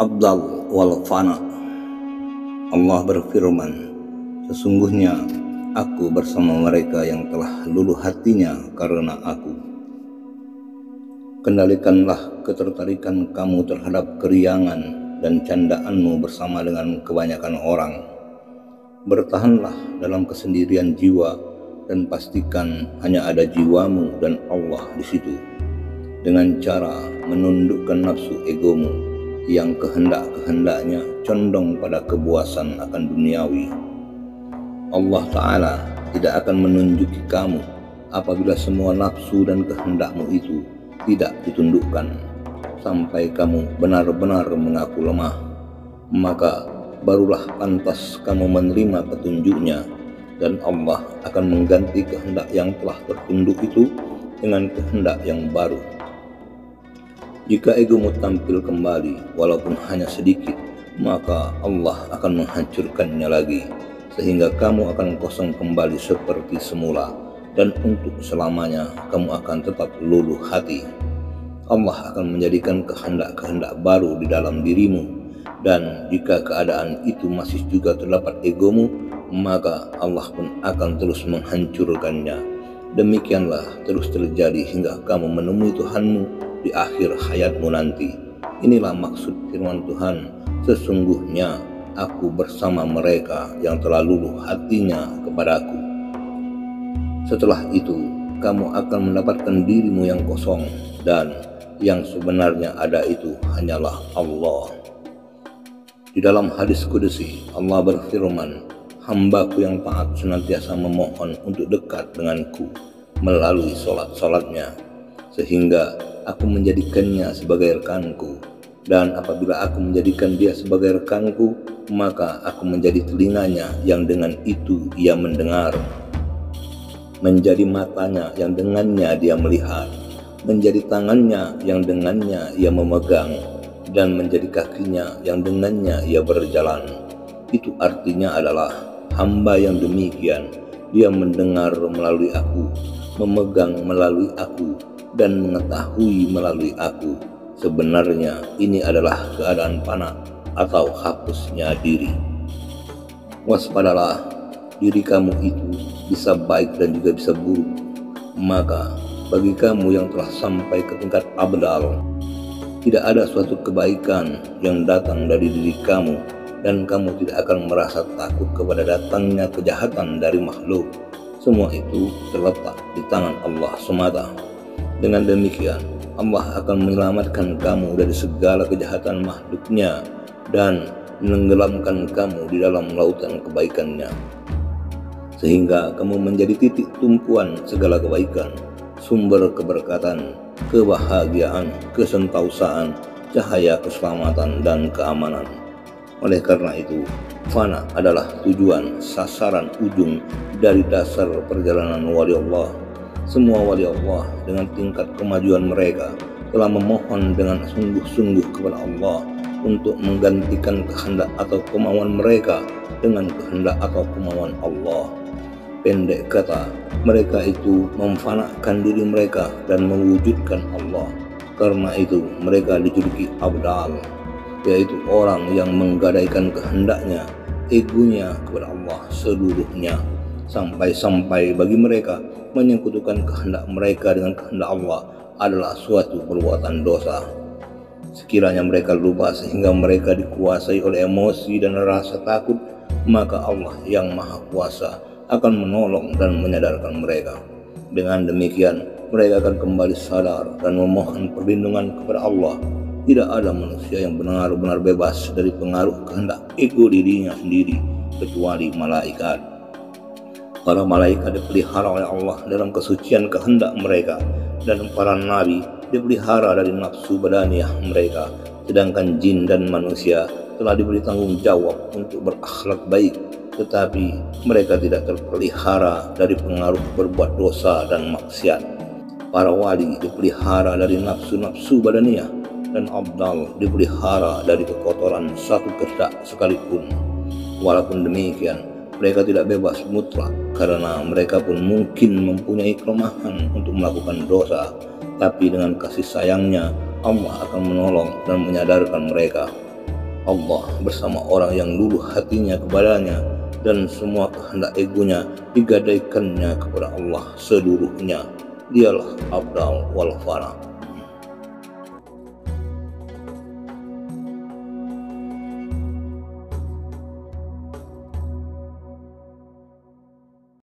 Abdal wal fana. Allah berfirman, sesungguhnya aku bersama mereka yang telah luluh hatinya karena aku. Kendalikanlah ketertarikan kamu terhadap keriangan dan candaanmu bersama dengan kebanyakan orang. Bertahanlah dalam kesendirian jiwa dan pastikan hanya ada jiwamu dan Allah di situ, dengan cara menundukkan nafsu egomu yang kehendak-kehendaknya condong pada kepuasan akan duniawi. Allah Ta'ala tidak akan menunjuki kamu apabila semua nafsu dan kehendakmu itu tidak ditundukkan sampai kamu benar-benar mengaku lemah. Maka barulah pantas kamu menerima petunjuknya, dan Allah akan mengganti kehendak yang telah tertunduk itu dengan kehendak yang baru. Jika egomu tampil kembali walaupun hanya sedikit, maka Allah akan menghancurkannya lagi, sehingga kamu akan kosong kembali seperti semula, dan untuk selamanya kamu akan tetap luluh hati. Allah akan menjadikan kehendak-kehendak baru di dalam dirimu, dan jika keadaan itu masih juga terdapat egomu, maka Allah pun akan terus menghancurkannya. Demikianlah terus terjadi hingga kamu menemui Tuhanmu di akhir hayatmu nanti. Inilah maksud firman Tuhan, sesungguhnya aku bersama mereka yang telah luluh hatinya kepadaku. Setelah itu kamu akan mendapatkan dirimu yang kosong, dan yang sebenarnya ada itu hanyalah Allah. Di dalam hadis kudusi Allah berfirman, hambaku yang taat senantiasa memohon untuk dekat denganku melalui solat-solatnya, sehingga aku menjadikannya sebagai rekanku, dan apabila aku menjadikan dia sebagai rekanku, maka aku menjadi telinganya yang dengan itu ia mendengar, menjadi matanya yang dengannya dia melihat, menjadi tangannya yang dengannya ia memegang, dan menjadi kakinya yang dengannya ia berjalan. Itu artinya adalah hamba yang demikian, dia mendengar melalui aku, memegang melalui aku, dan mengetahui melalui aku. Sebenarnya ini adalah keadaan fana atau hapusnya diri. Waspadalah, diri kamu itu bisa baik dan juga bisa buruk. Maka bagi kamu yang telah sampai ke tingkat abdal, tidak ada suatu kebaikan yang datang dari diri kamu, dan kamu tidak akan merasa takut kepada datangnya kejahatan dari makhluk. Semua itu terletak di tangan Allah semata. Dengan demikian, Allah akan menyelamatkan kamu dari segala kejahatan makhluknya dan menenggelamkan kamu di dalam lautan kebaikannya, sehingga kamu menjadi titik tumpuan segala kebaikan, sumber keberkatan, kebahagiaan, kesentausaan, cahaya keselamatan, dan keamanan. Oleh karena itu, fana adalah tujuan, sasaran ujung dari dasar perjalanan wali Allah. Semua wali Allah dengan tingkat kemajuan mereka telah memohon dengan sungguh-sungguh kepada Allah untuk menggantikan kehendak atau kemauan mereka dengan kehendak atau kemauan Allah. Pendek kata, mereka itu memfanakan diri mereka dan mewujudkan Allah. Karena itu mereka dijuluki abdal, yaitu orang yang menggadaikan kehendaknya, egonya kepada Allah seluruhnya, sampai-sampai bagi mereka menyekutukan kehendak mereka dengan kehendak Allah adalah suatu perbuatan dosa. Sekiranya mereka lupa sehingga mereka dikuasai oleh emosi dan rasa takut, maka Allah yang Maha Kuasa akan menolong dan menyadarkan mereka. Dengan demikian, mereka akan kembali sadar dan memohon perlindungan kepada Allah. Tidak ada manusia yang benar-benar bebas dari pengaruh kehendak ego dirinya sendiri, kecuali malaikat. Para malaikat dipelihara oleh Allah dalam kesucian kehendak mereka, dan para nabi dipelihara dari nafsu badaniah mereka, sedangkan jin dan manusia telah diberi tanggung jawab untuk berakhlak baik, tetapi mereka tidak terpelihara dari pengaruh berbuat dosa dan maksiat. Para wali dipelihara dari nafsu-nafsu badaniah, dan abdal dipelihara dari kekotoran satu kehendak sekalipun. Walaupun demikian, mereka tidak bebas mutlak, karena mereka pun mungkin mempunyai kelemahan untuk melakukan dosa, tapi dengan kasih sayangnya Allah akan menolong dan menyadarkan mereka. Allah bersama orang yang luluh hatinya kepadanya dan semua kehendak egonya digadaikannya kepada Allah seluruhnya. Dialah Abdal wal Farah.